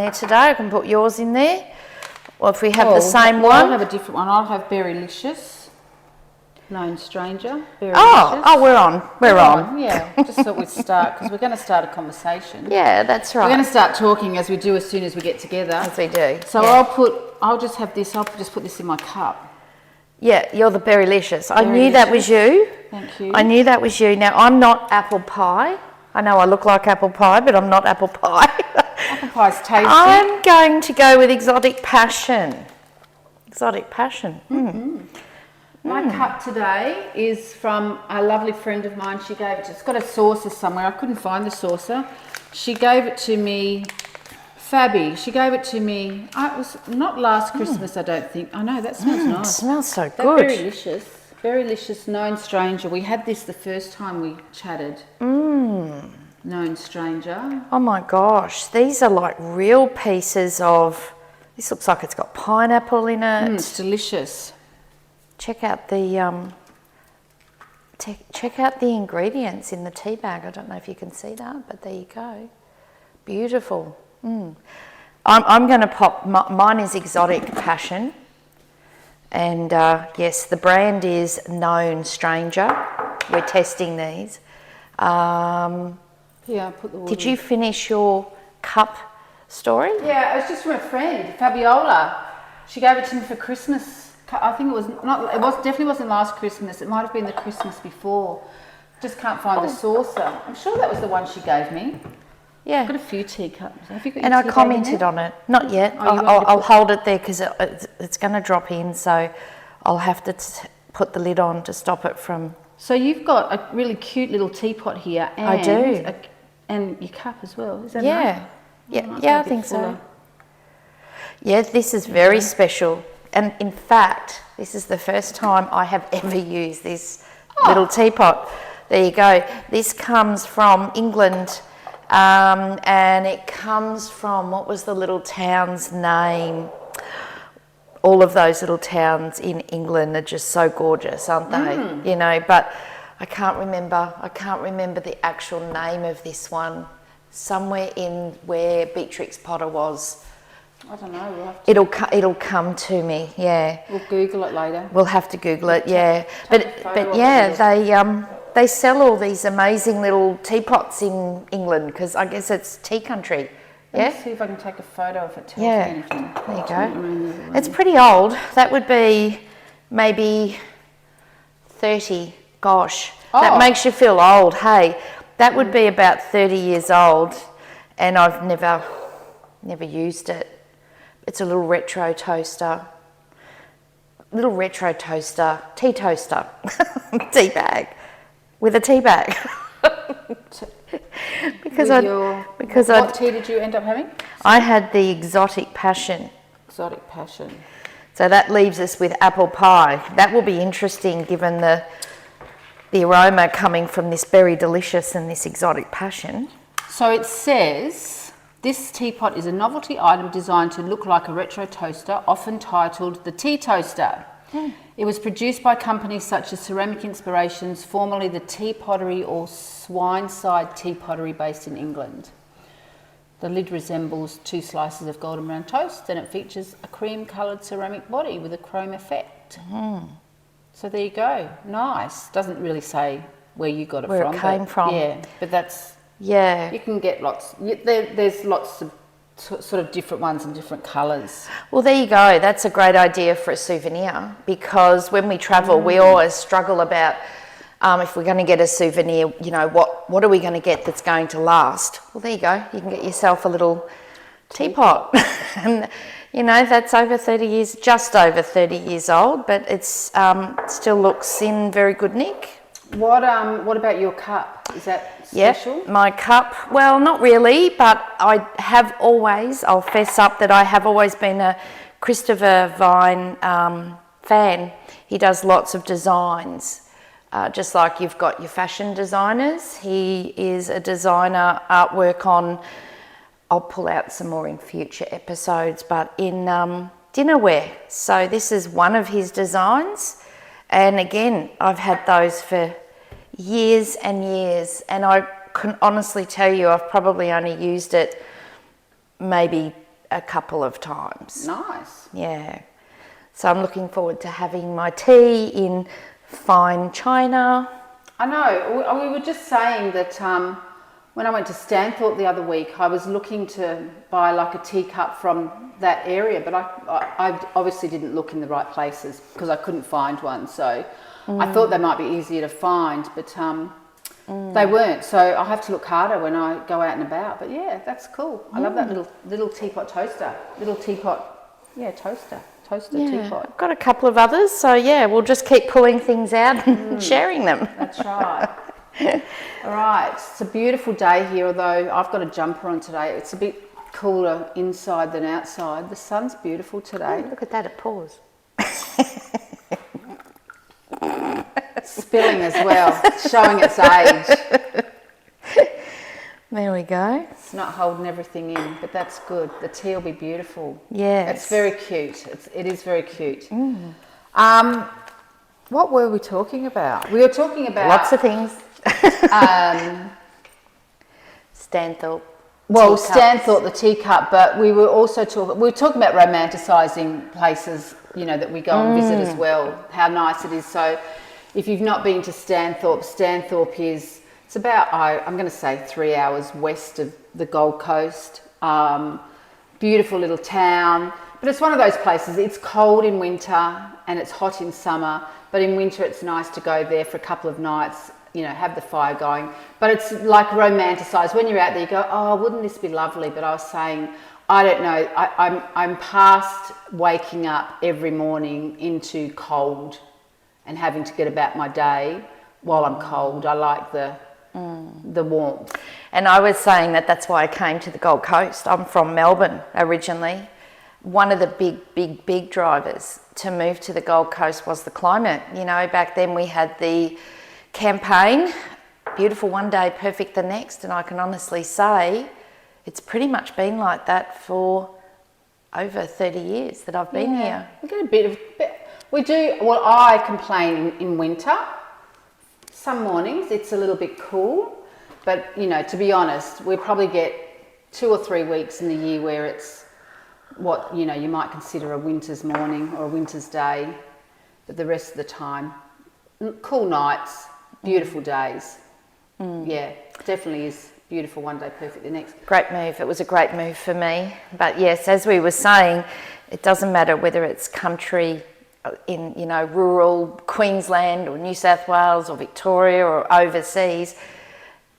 there today. I can put yours in there. Or if we have the same one. I'll have a different one. I'll have Berrylicious. Known stranger. Oh, we're on. Yeah, just thought we'd start because we're going to start a conversation. Yeah, that's right. We're going to start talking as we do as soon as we get together. As we do. So I'll just have this. I'll just put this in my cup. Yeah, you're the Berrylicious. I knew that was you. Thank you. I knew that was you. Now, I'm not apple pie. I know I look like apple pie, but I'm not apple pie. Apple pie's tasty. I'm going to go with Exotic Passion. Exotic Passion. My cup today is from a lovely friend of mine. She gave it to, it's got a saucer somewhere. I couldn't find the saucer. She gave it to me, Fabby. She gave it to me, it was not last Christmas, I don't think. I know, that smells nice. It smells so good. Berrylicious. Berrylicious Known Stranger. We had this the first time we chatted. Known Stranger. Oh my gosh, these are like real pieces of, this looks like it's got pineapple in it. It's delicious. Check out the check out the ingredients in the tea bag. I don't know if you can see that, but there you go. Beautiful. I'm going to pop. Mine is Exotic Passion, and yes, the brand is Known Stranger. We're testing these. Yeah, I put the water. Did you finish your cup story? Yeah, it was just from a friend, Fabiola. She gave it to me for Christmas. I think it was not. It was definitely wasn't last Christmas. It might have been the Christmas before. Just can't find the saucer. I'm sure that was the one she gave me. Yeah. I've got a few teacups. Have you got and your I tea bag commented in on it. Not yet. Oh, I'll hold it there because it's going to drop in. So I'll have to put the lid on to stop it from. So you've got a really cute little teapot here. And I do. And your cup as well. Is that Yeah. nice? Yeah, I think so. Yeah, this is very special. And in fact, this is the first time I have ever used this little teapot. There you go. This comes from England, and it comes from, what was the little town's name? All of those little towns in England are just so gorgeous, aren't they? You know, but I can't remember the actual name of this one. Somewhere in where Beatrix Potter was. I don't know. We'll have to. It'll come to me. Yeah. We'll Google it later. We'll have to Google it. Yeah. But yeah, they sell all these amazing little teapots in England because I guess it's tea country. Yeah. Let me see if I can take a photo if it tells me anything. There you go. It's pretty old. That would be maybe 30. Gosh, that makes you feel old. Hey, that would be about 30 years old, and I've never used it. It's a little retro toaster. Tea toaster, tea bag, with a tea bag. What tea did you end up having? I had the Exotic Passion. Exotic Passion. So that leaves us with apple pie. That will be interesting given the aroma coming from this Berrylicious and this Exotic Passion. So it says, this teapot is a novelty item designed to look like a retro toaster, often titled the Tea Toaster. It was produced by companies such as Ceramic Inspirations, formerly the Tea Pottery or Swineside Tea Pottery based in England. The lid resembles 2 slices of golden brown toast and it features a cream-coloured ceramic body with a chrome effect. So there you go. Nice. Doesn't really say where you got it where from. It came from. Yeah, but that's... Yeah. You can get lots. There's lots of sort of different ones in different colours. Well, there you go. That's a great idea for a souvenir because when we travel, we always struggle about if we're going to get a souvenir, you know, what are we going to get that's going to last? Well, there you go. You can get yourself a little teapot. And, you know, that's over 30 years, just over 30 years old, but it's still looks in very good nick. What about your cup? Is that special? Yep, my cup. Well, not really, but I have always, I'll fess up that I have always been a Christopher Vine fan. He does lots of designs, just like you've got your fashion designers. He is a designer, artwork on, I'll pull out some more in future episodes, but in dinnerware. So this is one of his designs. And again, I've had those for years and years, and I can honestly tell you I've probably only used it maybe a couple of times. Nice. Yeah. So I'm looking forward to having my tea in fine china. I know. We were just saying that when I went to Stanthorpe the other week, I was looking to buy like a teacup from that area, but I obviously didn't look in the right places because I couldn't find one. So I thought they might be easier to find, but they weren't. So I'll have to look harder when I go out and about. But yeah, that's cool. I love that little teapot toaster. Little teapot, yeah, toaster teapot. I've got a couple of others, so yeah, we'll just keep pulling things out and sharing them. That's right. All right, it's a beautiful day here, although I've got a jumper on today. It's a bit cooler inside than outside. The sun's beautiful today. Oh, look at that, it pours. Spilling as well, showing its age. There we go. It's not holding everything in, but that's good. The tea will be beautiful. Yes. It's very cute. It is very cute. What were we talking about? We were talking about... Lots of things. Stanthorpe. Well, Teacups. Stanthorpe, the teacup, but we were also talking about romanticising places, you know, that we go and visit as well, how nice it is. So if you've not been to Stanthorpe is... It's about, I'm going to say 3 hours west of the Gold Coast. Beautiful little town. But it's one of those places, it's cold in winter and it's hot in summer. But in winter it's nice to go there for a couple of nights, you know, have the fire going. But it's like romanticised. When you're out there you go, oh, wouldn't this be lovely? But I was saying, I don't know, I'm past waking up every morning into cold and having to get about my day while I'm cold. I like the warmth. And I was saying that that's why I came to the Gold Coast. I'm from Melbourne originally. One of the big drivers to move to the Gold Coast was the climate. You know, back then we had the campaign, beautiful one day, perfect the next, and I can honestly say it's pretty much been like that for over 30 years that I've been here. We get a bit. We do, well, I complain in winter. Some mornings it's a little bit cool, but you know, to be honest, we probably get 2 or 3 weeks in the year where it's what, you know, you might consider a winter's morning or a winter's day, but the rest of the time, cool nights, beautiful days. Yeah, definitely is beautiful one day, perfect the next. Great move. It was a great move for me. But yes, as we were saying, it doesn't matter whether it's country in, you know, rural Queensland or New South Wales or Victoria or overseas.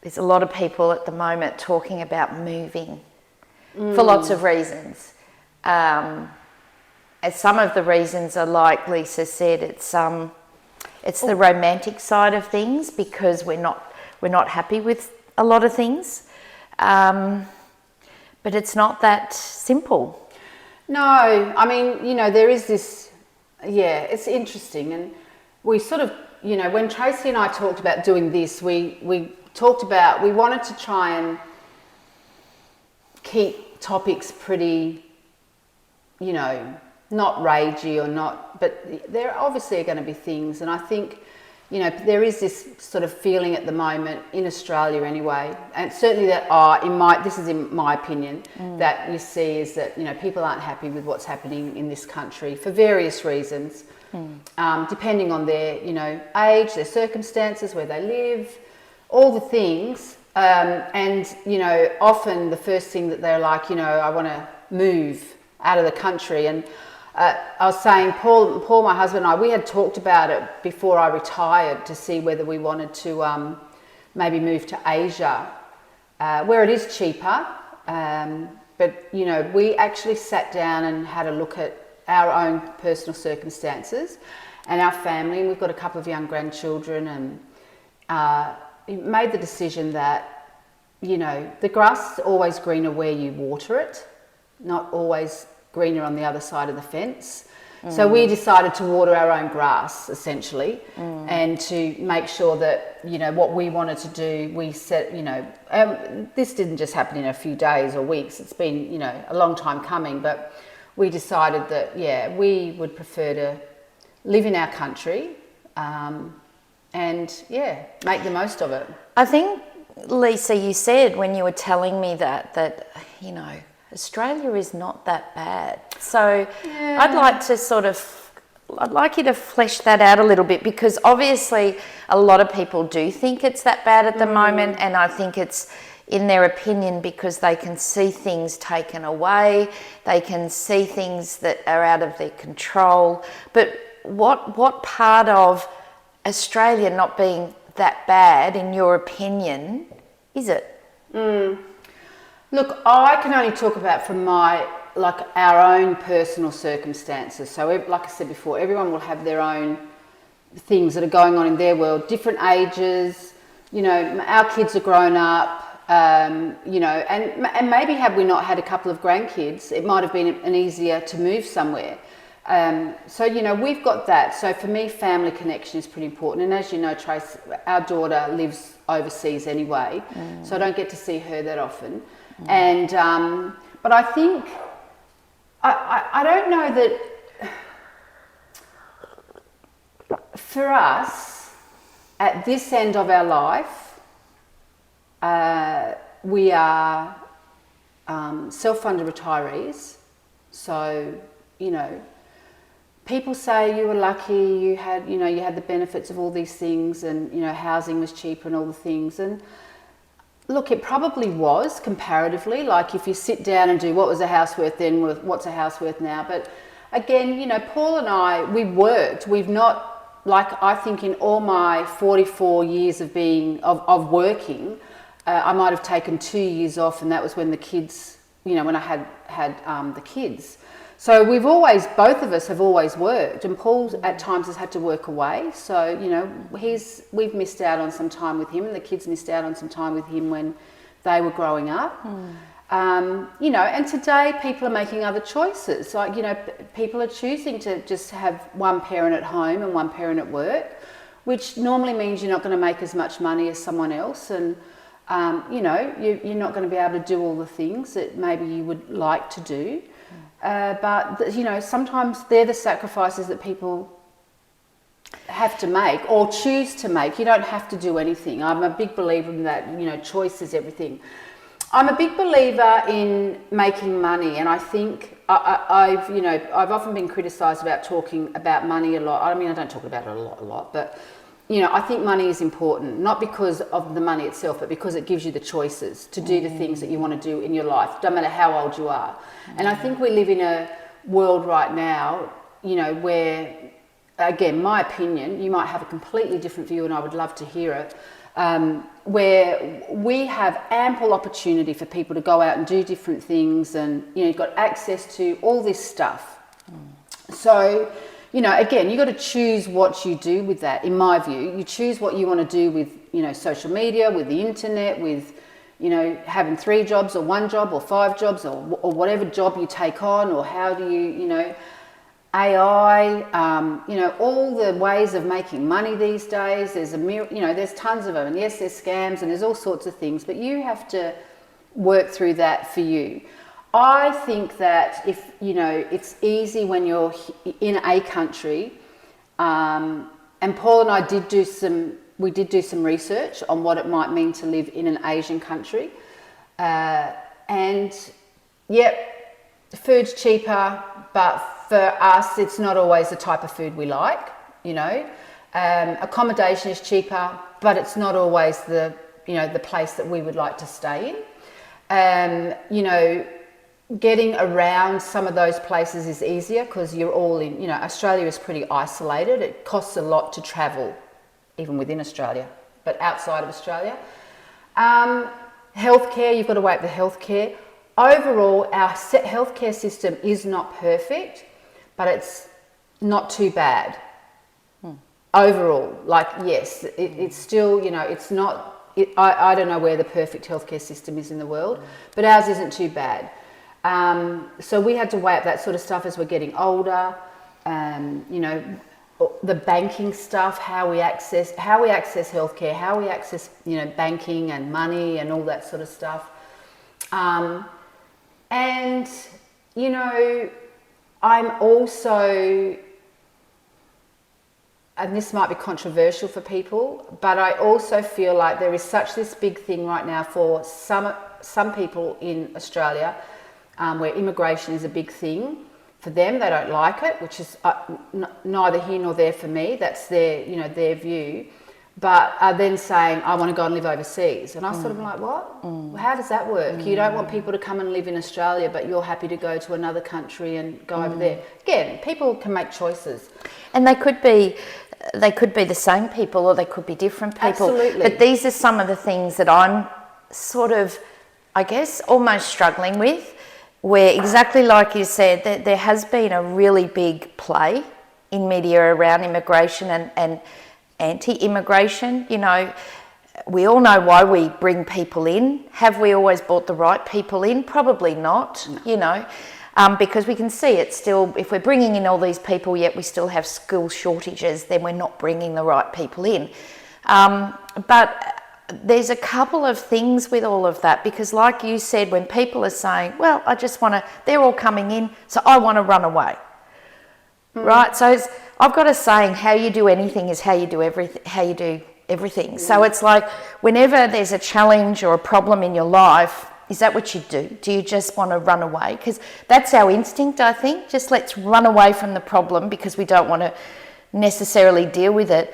There's a lot of people at the moment talking about moving for lots of reasons. As some of the reasons are, like Lisa said, it's the romantic side of things because we're not happy with a lot of things, but it's not that simple. No, I mean, you know, there is this. Yeah, it's interesting, and we sort of, you know, when Tracy and I talked about doing this, we talked about, we wanted to try and keep topics pretty, you know, not ragey or not, but there obviously are going to be things, and I think, you know, there is this sort of feeling at the moment in Australia anyway, and certainly that this is in my opinion, that you see is that, you know, people aren't happy with what's happening in this country for various reasons, depending on their, you know, age, their circumstances, where they live, all the things, and, you know, often the first thing that they're like, you know, I want to move out of the country. And I was saying, Paul, my husband and I, we had talked about it before I retired to see whether we wanted to maybe move to Asia, where it is cheaper. But, you know, we actually sat down and had a look at our own personal circumstances and our family. And we've got a couple of young grandchildren, and made the decision that, you know, the grass is always greener where you water it, not always greener on the other side of the fence. So we decided to water our own grass essentially, and to make sure that, you know, what we wanted to do, we set, you know, this didn't just happen in a few days or weeks, it's been, you know, a long time coming, but we decided that, yeah, we would prefer to live in our country, and yeah, make the most of it. I think, Lisa, you said when you were telling me that, you know, Australia is not that bad. So I'd like to I'd like you to flesh that out a little bit, because obviously a lot of people do think it's that bad at the moment, and I think it's in their opinion because they can see things taken away, they can see things that are out of their control. But what part of Australia not being that bad, in your opinion, is it? Look, I can only talk about from our own personal circumstances. So, like I said before, everyone will have their own things that are going on in their world, different ages. You know, our kids are grown up. You know, and maybe had we not had a couple of grandkids, it might have been an easier to move somewhere. So, you know, we've got that. So for me, family connection is pretty important. And as you know, Trace, our daughter lives overseas anyway, so I don't get to see her that often. And, but I think, I don't know that for us, at this end of our life, we are self-funded retirees. So, you know, people say you were lucky, you had the benefits of all these things, and, you know, housing was cheaper and all the things. And look, it probably was comparatively. Like if you sit down and do what was a house worth then, what's a house worth now. But again, you know, Paul and I, we worked. We've not, like, I think in all my 44 years of working, I might have taken 2 years off, and that was when the kids, you know, when I had the kids. So we've always, both of us have always worked, and Paul at times has had to work away. So, you know, we've missed out on some time with him, and the kids missed out on some time with him when they were growing up. You know, and today people are making other choices. Like, you know, people are choosing to just have one parent at home and one parent at work, which normally means you're not going to make as much money as someone else. And, you know, you're not going to be able to do all the things that maybe you would like to do. But, you know, sometimes they're the sacrifices that people have to make or choose to make. You don't have to do anything. I'm a big believer in that, you know, choice is everything. I'm a big believer in making money, and I think I've often been criticised about talking about money a lot. I mean, I don't talk about it a lot, but, you know, I think money is important, not because of the money itself, but because it gives you the choices to do the things that you want to do in your life, no matter how old you are. And I think we live in a world right now, you know, where, again, my opinion, you might have a completely different view, and I would love to hear it, where we have ample opportunity for people to go out and do different things, and, you know, you've got access to all this stuff. So, you know, again, you've got to choose what you do with that, in my view. You choose what you want to do with, you know, social media, with the internet, with, you know, having 3 jobs or 1 job or 5 jobs or whatever job you take on, or how do you, you know, AI, you know, all the ways of making money these days. There's there's tons of them, and yes, there's scams and there's all sorts of things, but you have to work through that for you. I think that if, you know, it's easy when you're in a country, and Paul and I did do some research on what it might mean to live in an Asian country, and yep, food's cheaper, but for us, it's not always the type of food we like, you know. Accommodation is cheaper, but it's not always the place that we would like to stay in. You know, getting around some of those places is easier because you're all in, you know, Australia is pretty isolated. It costs a lot to travel, even within Australia, but outside of Australia. Healthcare, you've got to weigh up the healthcare. Overall, our healthcare system is not perfect, but it's not too bad. Overall, like, yes, it's still, you know, it's not, I don't know where the perfect healthcare system is in the world, but ours isn't too bad. So we had to weigh up that sort of stuff as we're getting older, you know, the banking stuff, how we access healthcare, how we access, you know, banking and money and all that sort of stuff. And, you know, I'm also, and this might be controversial for people, but I also feel like there is such this big thing right now for some people in Australia, where immigration is a big thing for them. They don't like it, which is neither here nor there for me. That's their, their view. But are then saying, I want to go and live overseas. And I sort of like, what? Well, how does that work? You don't want people to come and live in Australia, but you're happy to go to another country and go over there. Again, people can make choices. And they could be the same people, or they could be different people. Absolutely. But these are some of the things that I'm sort of, I guess, almost struggling with, where exactly like you said, that there has been a really big play in media around immigration and anti-immigration. We all know why we bring people in. Have we always brought the right people in? Probably not, because we can see it still, if we're bringing in all these people yet we still have skill shortages, then we're not bringing the right people in. But there's a couple of things with all of that, because like you said, when people are saying, well, they're all coming in, so I want to run away. Right? So I've got a saying, how you do anything is how you do everything. So it's like, whenever there's a challenge or a problem in your life, is that what you do? Do you just want to run away? Because that's our instinct, I think. Just let's run away from the problem because we don't want to necessarily deal with it.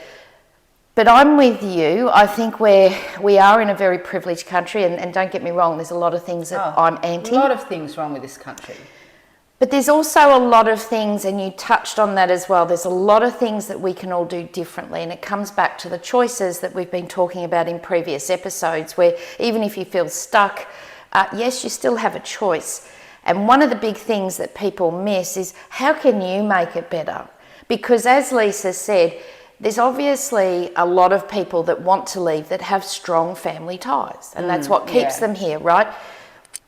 But I'm with you. I think we are in a very privileged country, and don't get me wrong, there's a lot of things that I'm anti. A lot of things wrong with this country. But there's also a lot of things, and you touched on that as well, there's a lot of things that we can all do differently, and it comes back to the choices that we've been talking about in previous episodes, where even if you feel stuck, yes, you still have a choice. And one of the big things that people miss is, how can you make it better? Because as Lisa said, there's obviously a lot of people that want to leave that have strong family ties, and that's what keeps them here, right?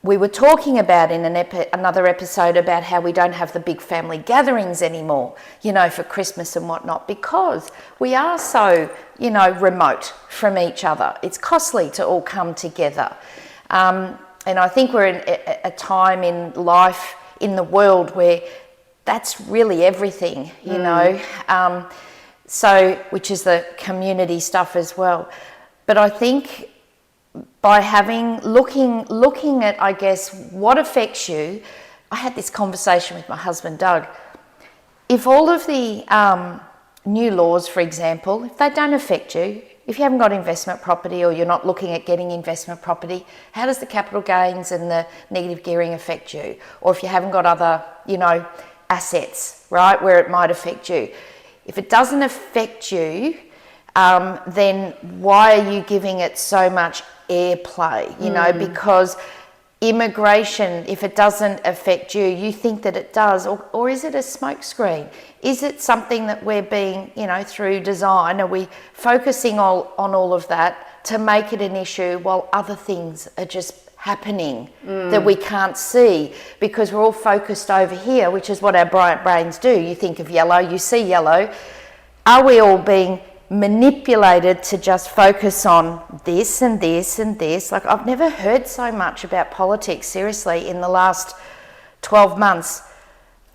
We were talking about in another episode about how we don't have the big family gatherings anymore, for Christmas and whatnot, because we are so, remote from each other. It's costly to all come together. And I think we're in a time in life, in the world, where that's really everything, so, which is the community stuff as well. But I think by looking at, I guess, what affects you, I had this conversation with my husband, Doug. If all of the new laws, for example, if they don't affect you, if you haven't got investment property or you're not looking at getting investment property, how does the capital gains and the negative gearing affect you? Or if you haven't got other, assets, right, where it might affect you. If it doesn't affect you, then why are you giving it so much airplay? Because immigration, if it doesn't affect you, you think that it does, or is it a smokescreen? Is it something that we're being, through design, are we focusing on all of that to make it an issue while other things are just happening that we can't see because we're all focused over here, which is what our brains do. You think of yellow, you see yellow. Are we all being manipulated to just focus on this and this and this? Like, I've never heard so much about politics, seriously, in the last 12 months,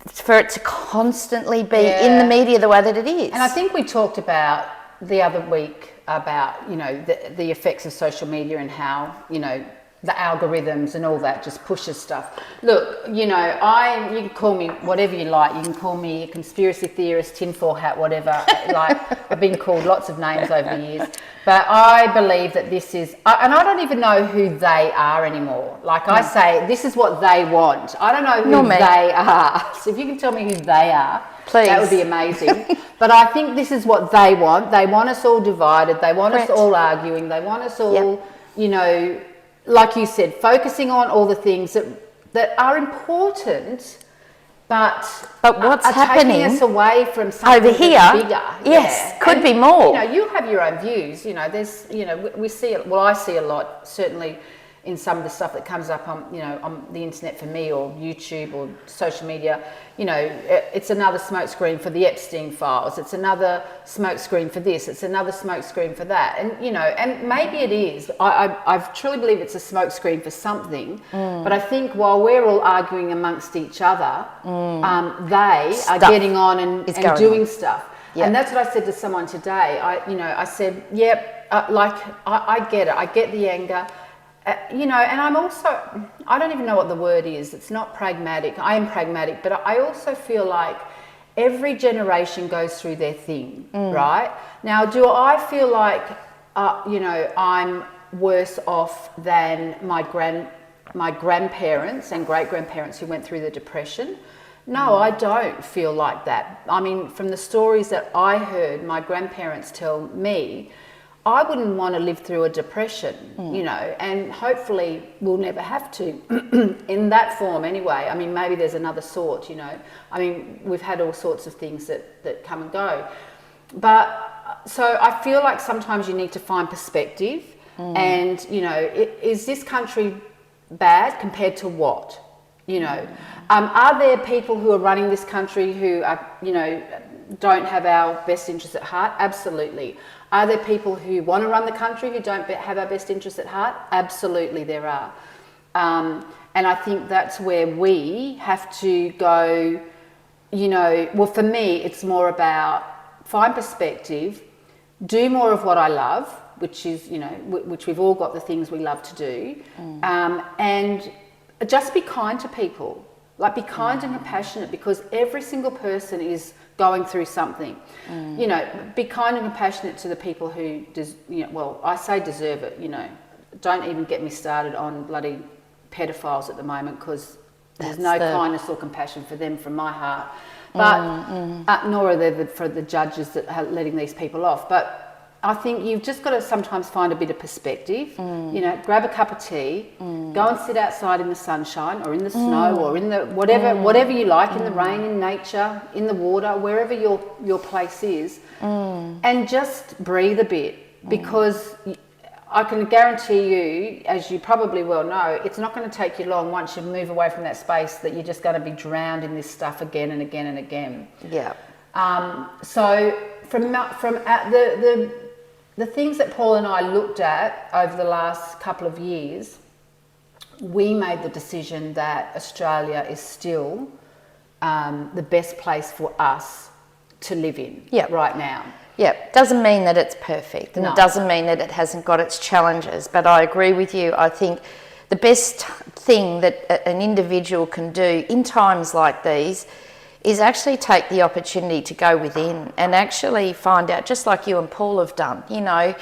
for it to constantly be in the media the way that it is. And I think we talked about the other week about, the effects of social media and how, the algorithms and all that just pushes stuff. Look, you can call me whatever you like. You can call me a conspiracy theorist, tinfoil hat, whatever. Like, I've been called lots of names over the years. But I believe that this is, and I don't even know who they are anymore. Like I say, this is what they want. I don't know who they are. So if you can tell me who they are, please, that would be amazing. But I think this is what they want. They want us all divided. They want us all arguing. They want us all, like you said, focusing on all the things that are important, but what's happening taking us away from something over here? Bigger. Yes, could be more. You have your own views. There's, we see it. Well, I see a lot, certainly, in some of the stuff that comes up on, on the internet for me, or YouTube or social media. It's another smokescreen for the Epstein files. It's another smokescreen for this. It's another smokescreen for that. And, and maybe it is. I truly believe it's a smokescreen for something. But I think while we're all arguing amongst each other, they are getting on and doing stuff. Yep. And that's what I said to someone today. I said, I get it. I get the anger. You know, and I'm also, I don't even know what the word is. It's not pragmatic. I am pragmatic, but I also feel like every generation goes through their thing, right? Now, do I feel like, you know, I'm worse off than my grandparents and great-grandparents who went through the Depression? No, I don't feel like that. I mean, from the stories that I heard my grandparents tell me, I wouldn't want to live through a depression, you know, and hopefully we'll never have to in that form anyway. I mean, maybe there's another sort, you know. I mean, we've had all sorts of things that come and go. But so I feel like sometimes you need to find perspective and, you know, is this country bad compared to what? You know, are there people who are running this country who are, you know, don't have our best interests at heart? Absolutely. Are there people who want to run the country who don't have our best interests at heart? Absolutely, there are. And I think that's where we have to go, you know, well, for me, it's more about find perspective, do more of what I love, which is, you know, which we've all got the things we love to do, and just be kind to people. Like, be kind and compassionate, because every single person is going through something. You know, be kind and compassionate to the people who, you know, well, I say deserve it, you know. Don't even get me started on bloody pedophiles at the moment, because there's no kindness or compassion for them from my heart. But nor are there for the judges that are letting these people off. But I think you've just got to sometimes find a bit of perspective, you know, grab a cup of tea, go and sit outside in the sunshine or in the snow or in the whatever you like, in the rain, in nature, in the water, wherever your place is, and just breathe a bit, because I can guarantee you, as you probably well know, it's not going to take you long once you move away from that space that you're just going to be drowned in this stuff again and again and again. Yeah. So from the things that Paul and I looked at over the last couple of years, we made the decision that Australia is still the best place for us to live in right now. Yeah, doesn't mean that it's perfect, and No. it doesn't mean that it hasn't got its challenges, but I agree with you. I think the best thing that an individual can do in times like these is actually take the opportunity to go within and actually find out, just like you and Paul have done, you know,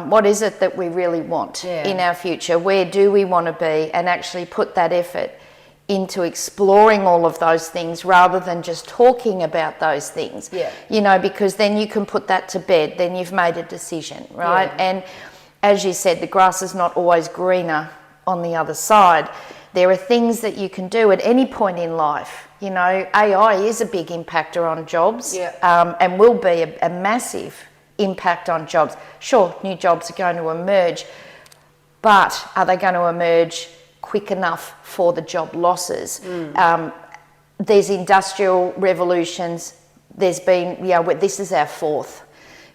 what is it that we really want in our future? Where do we want to be? And actually put that effort into exploring all of those things rather than just talking about those things, you know, because then you can put that to bed, then you've made a decision, right? And as you said, the grass is not always greener on the other side. There are things that you can do at any point in life. You know, AI is a big impactor on jobs, and will be a massive impact on jobs. Sure, new jobs are going to emerge, but are they going to emerge quick enough for the job losses? There's industrial revolutions. There's been, you know, this is our fourth,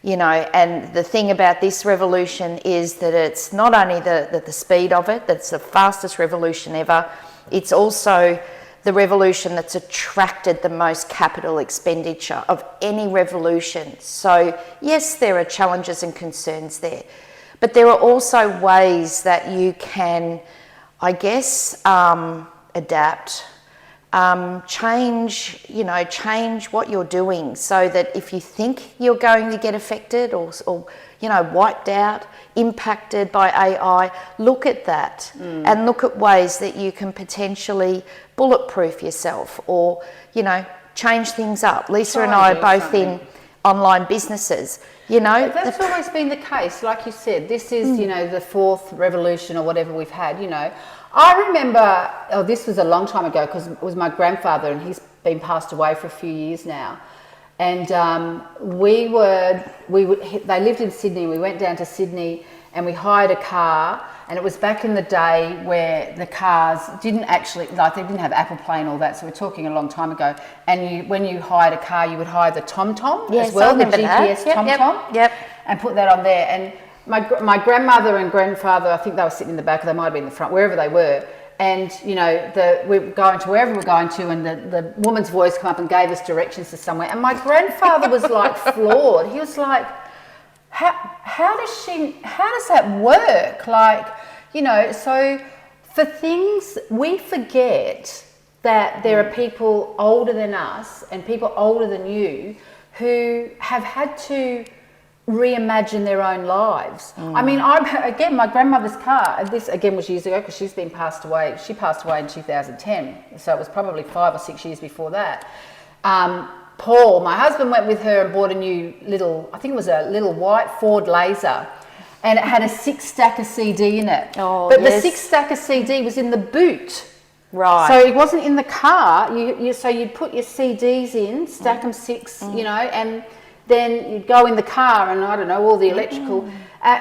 you know, and the thing about this revolution is that it's not only the speed of it, that's the fastest revolution ever, it's also the revolution that's attracted the most capital expenditure of any revolution. So yes, there are challenges and concerns there, but there are also ways that you can, I guess, adapt, change what you're doing, so that if you think you're going to get affected or you know, wiped out, impacted by AI, look at that and look at ways that you can potentially bulletproof yourself, or, you know, change things up. Lisa and I are both in online businesses, you know. But that's always been the case. Like you said, this is, you know, the fourth revolution or whatever we've had, you know. I remember, this was a long time ago, because it was my grandfather, and he's been passed away for a few years now. And they lived in Sydney. We went down to Sydney and we hired a car, and it was back in the day where the cars didn't actually, like, they didn't have Apple Play and all that, so we're talking a long time ago. And when you hired a car, you would hire the TomTom as well, the GPS TomTom, and put that on there. And my grandmother and grandfather, I think they were sitting in the back, or they might have been in the front, wherever they were. And, you know, we were going to wherever we were going to, and the woman's voice came up and gave us directions to somewhere. And my grandfather was like floored. He was like, how does that work? Like, you know, so for things, we forget that there are people older than us and people older than you who have had to reimagine their own lives. I mean, again, my grandmother's car, this again was years ago because she's been passed away. She passed away in 2010, so it was probably 5 or 6 years before that. Paul, my husband, went with her and bought a new little, I think it was a little white Ford Laser, and it had a 6-stacker CD in it. Oh, but yes. the 6-stacker CD was in the boot. Right. So it wasn't in the car. So you'd put your CDs in, stack them 6, you know, and then you'd go in the car and I don't know, all the electrical,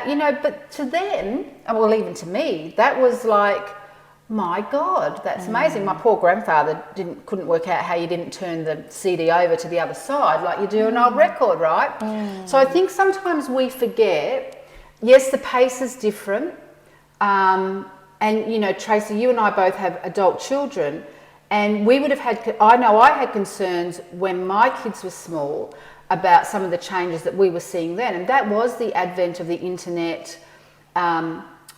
you know, but to them, well, even to me, that was like, my God, that's amazing. My poor grandfather couldn't work out how you didn't turn the CD over to the other side like you do an old record, right? So I think sometimes we forget, yes, the pace is different. And, you know, Tracy, you and I both have adult children, and we would have had, I know I had concerns when my kids were small about some of the changes that we were seeing then. And that was the advent of the internet, you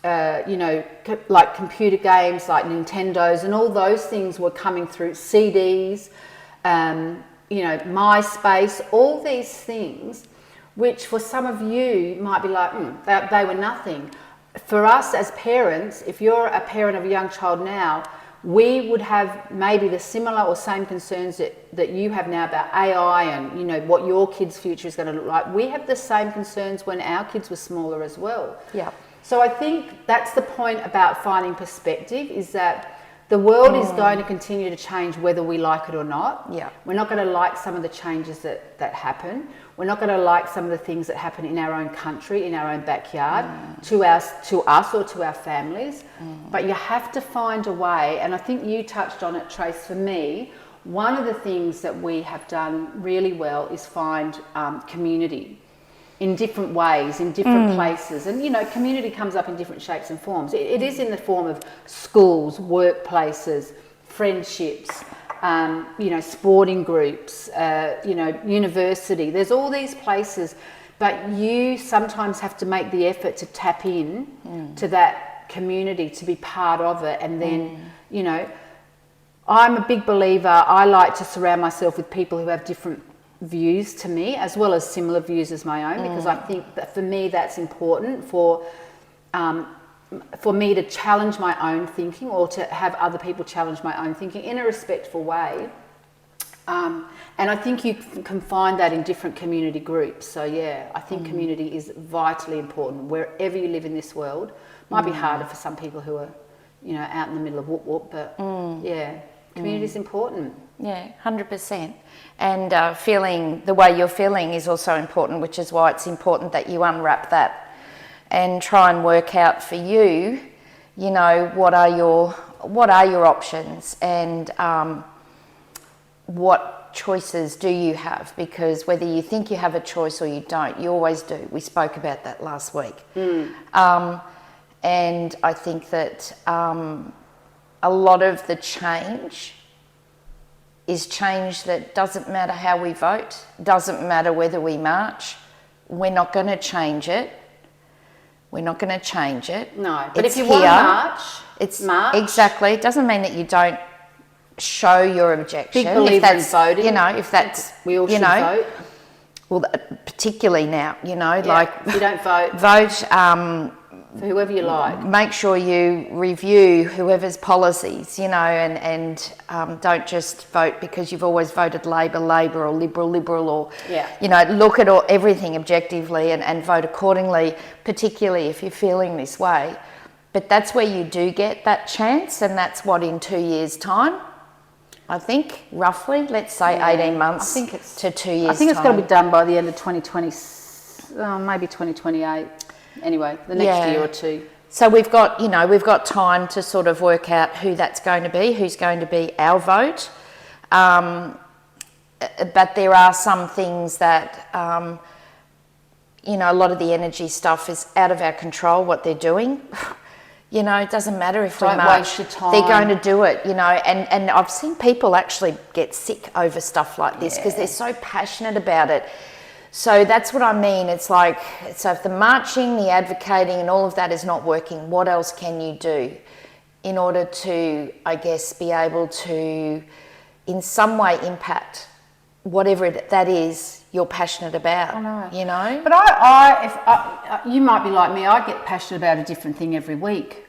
know, like computer games like Nintendos and all those things were coming through, CDs, you know, MySpace, all these things, which for some of you might be like, they were nothing. For us as parents, if you're a parent of a young child now, we would have maybe the similar or same concerns that you have now about AI and, you know, what your kids' future is going to look like. We have the same concerns when our kids were smaller as well. Yeah. So I think that's the point about finding perspective, is that the world is going to continue to change whether we like it or not. Yeah. We're not going to like some of the changes that happen. We're not going to like some of the things that happen in our own country, in our own backyard, to us or to our families. But you have to find a way, and I think you touched on it, Trace. For me, one of the things that we have done really well is find community in different ways, in different places. And, you know, community comes up in different shapes and forms. It is in the form of schools, workplaces, friendships, you know, sporting groups, you know, university. There's all these places, but you sometimes have to make the effort to tap in to that community, to be part of it. And then, you know, I'm a big believer, I like to surround myself with people who have different views to me, as well as similar views as my own, because I think that for me that's important for me to challenge my own thinking, or to have other people challenge my own thinking in a respectful way. And I think you can find that in different community groups. So yeah, I think community is vitally important wherever you live in this world. Might be harder for some people who are, you know, out in the middle of whoop whoop, but yeah, community is important. Yeah, 100%. And feeling the way you're feeling is also important, which is why it's important that you unwrap that and try and work out for you, you know, what are your options, and what choices do you have? Because whether you think you have a choice or you don't, you always do. We spoke about that last week. And I think that a lot of the change is change that doesn't matter how we vote, doesn't matter whether we march. We're not going to change it. We're not going to change it. No, but it's if you want to march, it's march. Exactly. It doesn't mean that you don't show your objection. Big believer in voting. You know, if that's, we all should know, vote. Well, particularly now, you know, Yeah, like if you don't vote, vote. for whoever you like. Make sure you review whoever's policies, you know, and don't just vote because you've always voted Labor or Liberal, or, you know, look at everything objectively and vote accordingly, particularly if you're feeling this way. But that's where you do get that chance, and that's what, in 2 years' time, I think, roughly, let's say 18 months to 2 years' time. I think it's got to be done by the end of 2020, maybe 2028. Anyway, the next year or two. So we've got time to sort of work out who that's going to be, who's going to be our vote. But there are some things that, you know, a lot of the energy stuff is out of our control, what they're doing. You know, it doesn't matter if we march. Don't waste your time. They're going to do it, you know, and I've seen people actually get sick over stuff like this because they're so passionate about it. So that's what I mean. It's like, so if the marching, the advocating and all of that is not working, what else can you do in order to, I guess, be able to in some way impact whatever that is you're passionate about? I know. You know? But you might be like me, I get passionate about a different thing every week.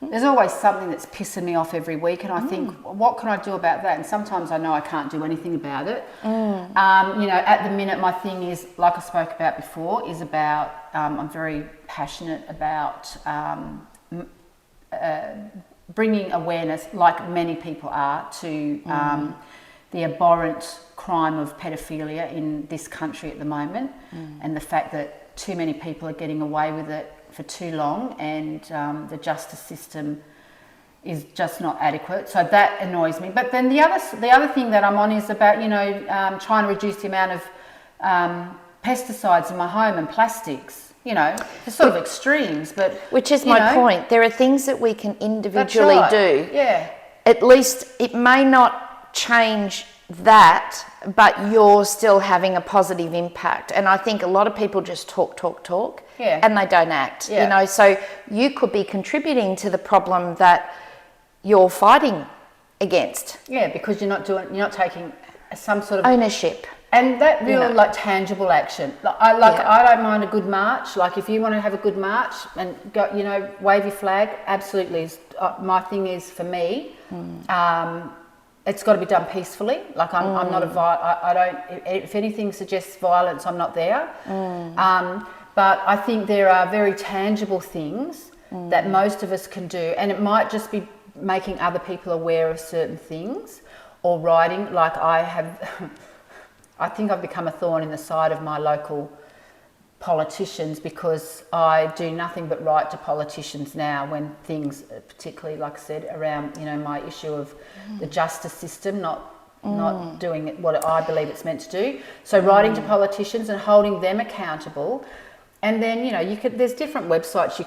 There's always something that's pissing me off every week, and I think, what can I do about that? And sometimes I know I can't do anything about it. At the minute, my thing is, like I spoke about before, is about, I'm very passionate about bringing awareness, like many people are, to the abhorrent crime of pedophilia in this country at the moment, and the fact that too many people are getting away with it for too long, and the justice system is just not adequate. So that annoys me. But then the other thing that I'm on is about, trying to reduce the amount of pesticides in my home and plastics. The sort of extremes, but which is my point. There are things that we can individually do. Yeah. At least it may not change that, but you're still having a positive impact. And I think a lot of people just talk, and they don't act. Yeah. So you could be contributing to the problem that you're fighting against. Yeah, because you're not taking some sort of ownership. And that real tangible action. I don't mind a good march. Like if you want to have a good march and go, wave your flag, absolutely. My thing is, for me, it's got to be done peacefully. Like I'm not I don't. If anything suggests violence, I'm not there. But I think there are very tangible things that most of us can do, and it might just be making other people aware of certain things, or writing. Like I have. I think I've become a thorn in the side of my local politicians, because I do nothing but write to politicians now when things, particularly like I said, around my issue of the justice system not doing what I believe it's meant to do. So writing to politicians and holding them accountable, and then there's different websites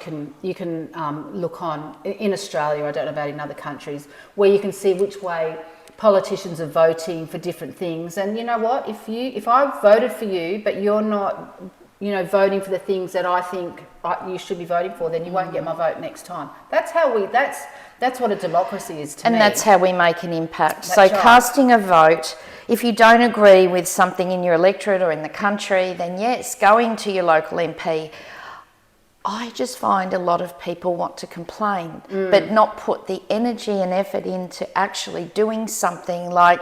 you can look on in Australia. I don't know about in other countries, where you can see which way politicians are voting for different things. And you know what, if I've voted for you but you're not voting for the things that I think you should be voting for, then you won't get my vote next time. That's what a democracy is to me. And that's how we make an impact. That's so right. Casting a vote, if you don't agree with something in your electorate or in the country, then yes, going to your local MP. I just find a lot of people want to complain, but not put the energy and effort into actually doing something. Like,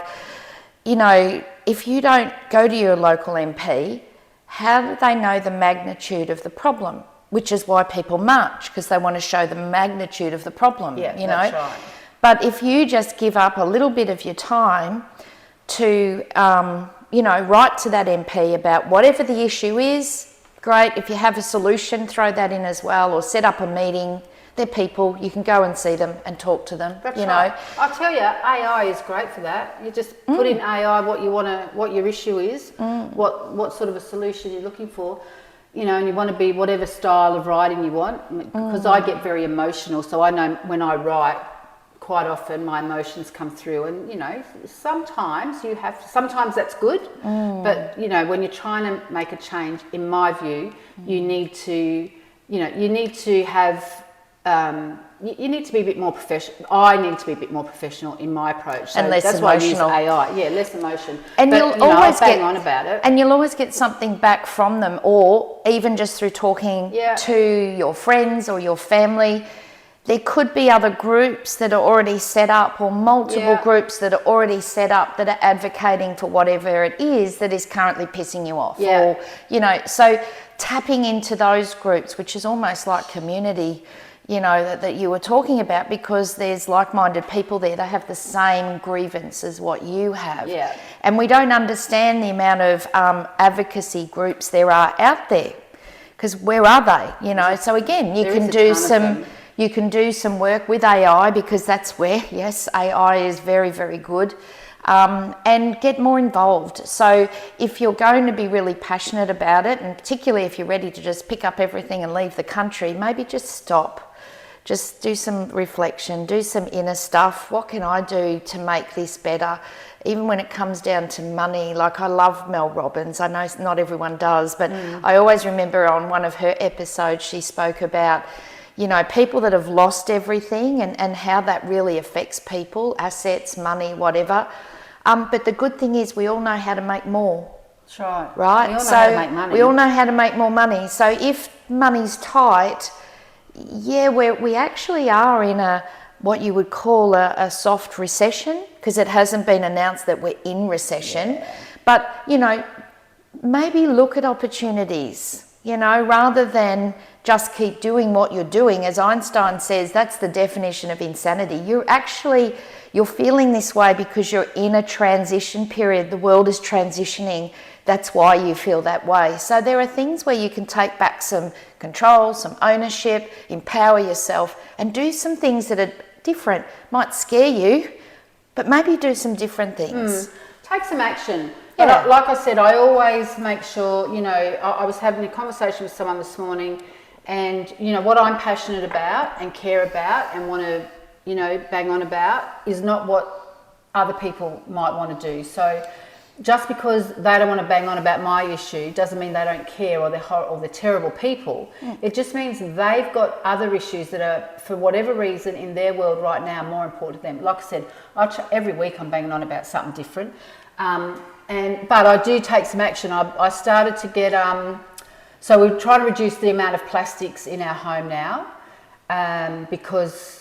if you don't go to your local MP, how do they know the magnitude of the problem? Which is why people march, because they want to show the magnitude of the problem. Yeah, that's right. But if you just give up a little bit of your time to, write to that MP about whatever the issue is, great. If you have a solution, throw that in as well, or set up a meeting. They're people, you can go and see them and talk to them. That's right. I'll tell you, AI is great for that. You just put in AI what your issue is, what sort of a solution you're looking for, and you want to be whatever style of writing you want. Because I get very emotional, so I know when I write, quite often my emotions come through, and sometimes that's good, but when you're trying to make a change, in my view, you need to have you need to be a bit more professional. I need to be a bit more professional in my approach, so and less that's emotional. why I use AI. less emotion, and but, you'll always bang on about it, and you'll always get something back from them, or even just through talking to your friends or your family. There could be other groups that are already set up, or multiple groups that are already set up that are advocating for whatever it is that is currently pissing you off. Or, so tapping into those groups, which is almost like community, that you were talking about, because there's like-minded people there. They have the same grievance as what you have. Yeah. And we don't understand the amount of advocacy groups there are out there, because where are they? So again, you can do some work with AI, because that's where, yes, AI is very, very good, and get more involved. So if you're going to be really passionate about it, and particularly if you're ready to just pick up everything and leave the country, maybe just stop. Just do some reflection, do some inner stuff. What can I do to make this better? even when it comes down to money, like I love Mel Robbins. I know not everyone does, but I always remember on one of her episodes, she spoke about, you know, people that have lost everything and how that really affects people, assets, money, whatever. But the good thing is we all know how to make more. That's right. Right? We all know how to make money. We all know how to make more money. So if money's tight, yeah, we actually are in what you would call a soft recession, because it hasn't been announced that we're in recession. Yeah. But, you know, maybe look at opportunities, you know, rather than just keep doing what you're doing. As Einstein says, that's the definition of insanity. You're feeling this way because you're in a transition period. The world is transitioning. That's why you feel that way. So there are things where you can take back some control, some ownership, empower yourself, and do some things that are different. Might scare you, but maybe do some different things. Take some action. Yeah. But like I said, I always make sure, you know, I was having a conversation with someone this morning, and, you know, what I'm passionate about and care about and want to, you know, bang on about is not what other people might want to do. So just because they don't want to bang on about my issue doesn't mean they don't care or they're terrible people. It just means they've got other issues that are, for whatever reason, in their world right now, more important to them. Like I said, every week I'm banging on about something different. But I do take some action. I started to get... so we're trying to reduce the amount of plastics in our home now, because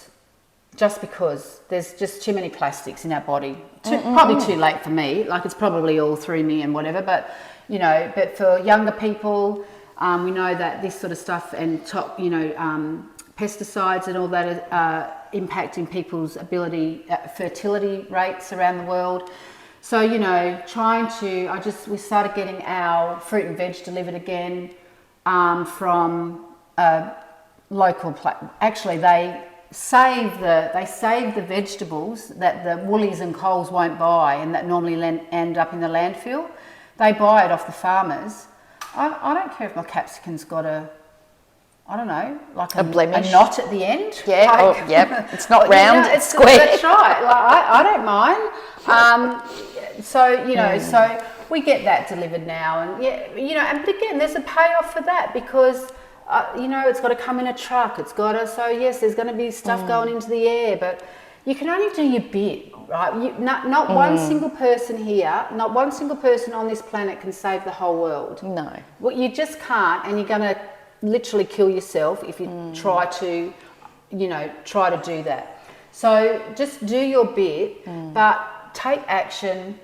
there's just too many plastics in our body. Probably too late for me, like it's probably all through me and whatever, but, you know, but for younger people, we know that this sort of stuff and pesticides and all that are impacting people's ability, fertility rates around the world. So, you know, we started getting our fruit and veg delivered again from local, actually they save the vegetables that the Woolies and Coles won't buy and that normally end up in the landfill. They buy it off the farmers. I don't care if my capsicum's got a blemish, a knot at the end. Yeah, yep. It's not round, it's square. That's right. Like, I don't mind. So we get that delivered now, and but again, there's a payoff for that because. It's got to come in a truck. So yes, there's going to be stuff going into the air, but you can only do your bit, right? Not one single person here, not one single person on this planet can save the whole world. No. Well, you just can't, and you're going to literally kill yourself if you try to do that. So just do your bit, but take action.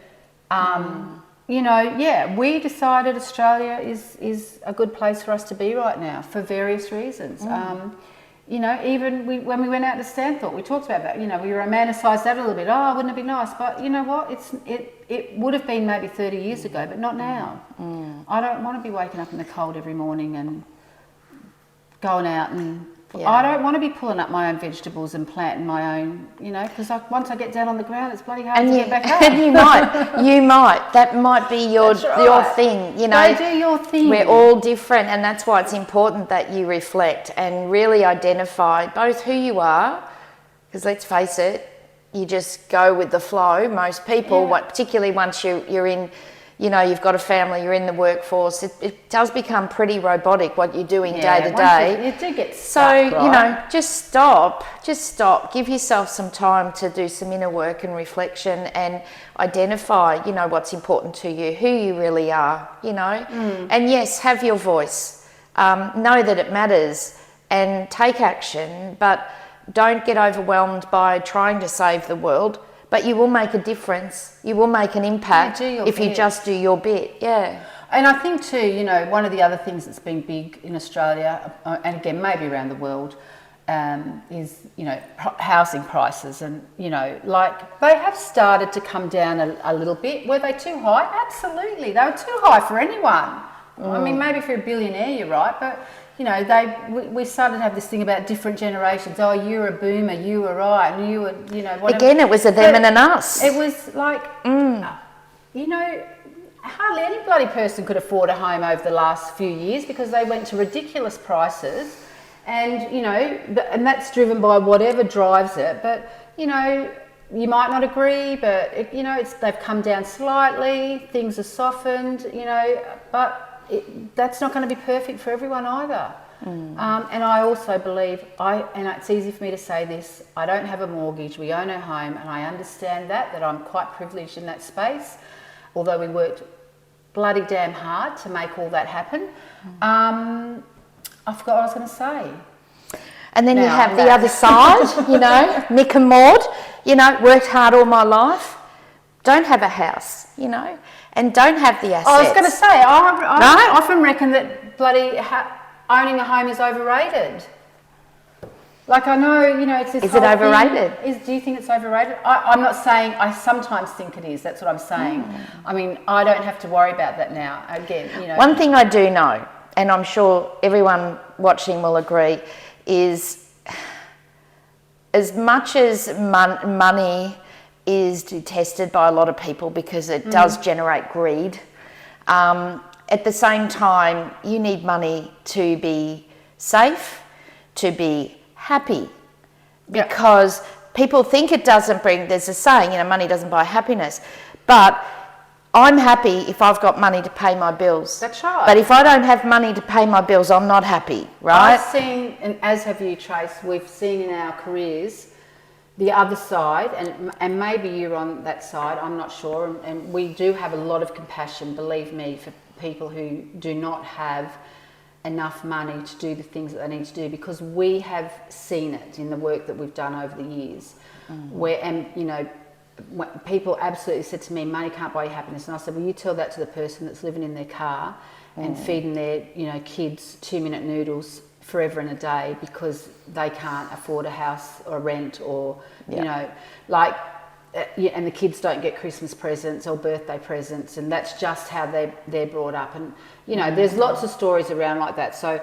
We decided Australia is a good place for us to be right now for various reasons. Even when we went out to Stanthorpe, we talked about that. We romanticised that a little bit. Oh, wouldn't it be nice? But you know what? It would have been maybe 30 years ago, but not now. I don't want to be waking up in the cold every morning and going out and... Yeah. I don't want to be pulling up my own vegetables and planting my own, because once I get down on the ground, it's bloody hard to get back up. And you might. That might be your thing, Go do your thing. We're all different, and that's why it's important that you reflect and really identify both who you are, because let's face it, you just go with the flow. Most people, particularly once you're in... you've got a family, you're in the workforce, it does become pretty robotic what you're doing day to day. You do get stuck, right? Just stop, give yourself some time to do some inner work and reflection and identify, what's important to you, who you really are, and yes, have your voice, know that it matters and take action, but don't get overwhelmed by trying to save the world. But you will make a difference. You will make an impact if you just do your bit. Yeah. And I think too, one of the other things that's been big in Australia, and again maybe around the world, is housing prices, and like they have started to come down a little bit. Were they too high? Absolutely, they were too high for anyone. I mean, maybe if you're a billionaire, you're right, but. We started to have this thing about different generations. Oh, you're a boomer, you were right, and you were, whatever. Again, it was a them and an us. It was like, hardly any bloody person could afford a home over the last few years because they went to ridiculous prices, and and that's driven by whatever drives it. But you might not agree, but they've come down slightly. Things are softened, but that's not going to be perfect for everyone either. And I also believe, and it's easy for me to say this, I don't have a mortgage, we own a home, and I understand that I'm quite privileged in that space, although we worked bloody damn hard to make all that happen. I forgot what I was going to say. And then you have the other side, Mick and Maud, worked hard all my life, don't have a house, and don't have the assets. I was going to say, I often reckon that bloody owning a home is overrated. Like, I know, it's this Is it overrated? Do you think it's overrated? I'm not saying, I sometimes think it is, that's what I'm saying. I mean, I don't have to worry about that now. Again, One thing I do know, and I'm sure everyone watching will agree, is as much as money is detested by a lot of people because it does generate greed, at the same time, you need money to be safe, to be happy, because people think it doesn't bring, there's a saying, money doesn't buy happiness, but I'm happy if I've got money to pay my bills. That's right. But if I don't have money to pay my bills, I'm not happy, right? I've seen, and as have you, Trace, we've seen in our careers the other side, and maybe you're on that side, I'm not sure, and we do have a lot of compassion, believe me, for people who do not have enough money to do the things that they need to do, because we have seen it in the work that we've done over the years, where, people absolutely said to me, money can't buy you happiness, and I said, well, you tell that to the person that's living in their car and feeding their kids 2-minute noodles forever and a day because they can't afford a house or rent, or and the kids don't get Christmas presents or birthday presents, and that's just how they're brought up. And there's lots of stories around like that. So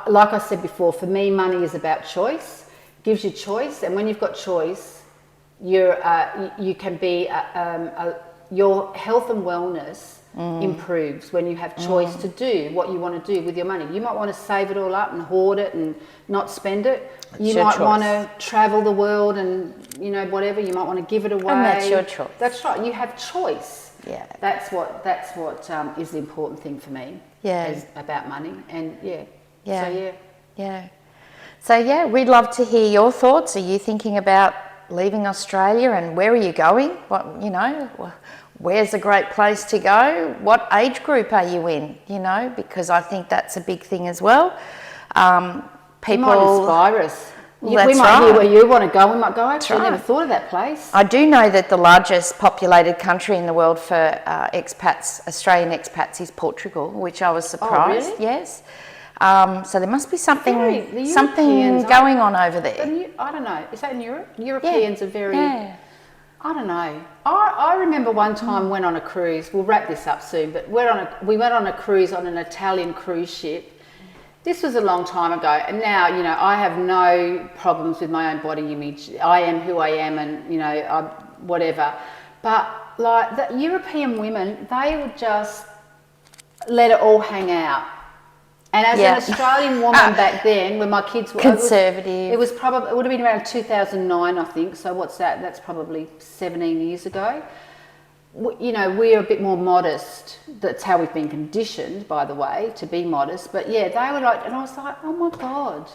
like I said before, for me, money is about choice. It gives you choice, and when you've got choice, you can be your health and wellness improves when you have choice to do what you want to do with your money. You might want to save it all up and hoard it and not spend it. You might want to travel the world and whatever. You might want to give it away. And that's your choice. That's right. You have choice. Yeah. That's what is the important thing for me. Yeah. Is about money, and So we'd love to hear your thoughts. Are you thinking about leaving Australia, and where are you going? Where's a great place to go? What age group are you in? Because I think that's a big thing as well. People might inspire us. We That's might right. hear where you want to go. We might go, actually, That's I never right. thought of that place. I do know that the largest populated country in the world for expats, Australian expats, is Portugal, which I was surprised. really? Yes. So there must be something Europeans, going on over there. I don't know. Is that in Europe? Europeans are very... Yeah. I don't know. I remember one time went on a cruise. We'll wrap this up soon, but we went on a cruise on an Italian cruise ship. This was a long time ago, and now, I have no problems with my own body image. I am who I am, and, whatever. But, like, the European women, they would just let it all hang out. And as an Australian woman back then, when my kids were... Conservative. It would have been around 2009, I think. So what's that? That's probably 17 years ago. We're a bit more modest. That's how we've been conditioned, by the way, to be modest. But they were like, and I was like, oh my God.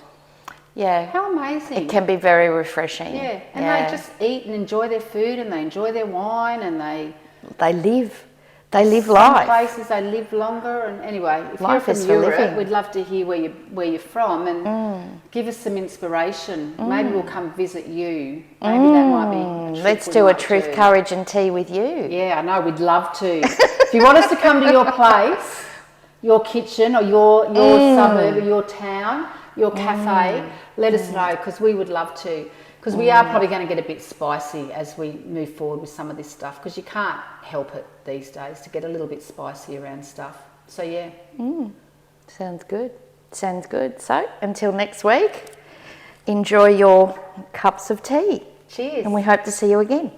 Yeah. How amazing. It can be very refreshing. Yeah. And they just eat and enjoy their food, and they enjoy their wine, and they live some life. places they live longer, and anyway, if Life you're is from for Europe, living. we'd love to hear where you're from, and give us some inspiration. Maybe we'll come visit you. Maybe that might be a trip Let's we do a might truth, do. courage and tea with you. Yeah, I know, we'd love to. If you want us to come to your place, your kitchen, or your suburb, or your town, your cafe, let us know, because we would love to. Because we are probably going to get a bit spicy as we move forward with some of this stuff, because you can't help it these days to get a little bit spicy around stuff. So, yeah. Sounds good. So, until next week, enjoy your cups of tea. Cheers. And we hope to see you again.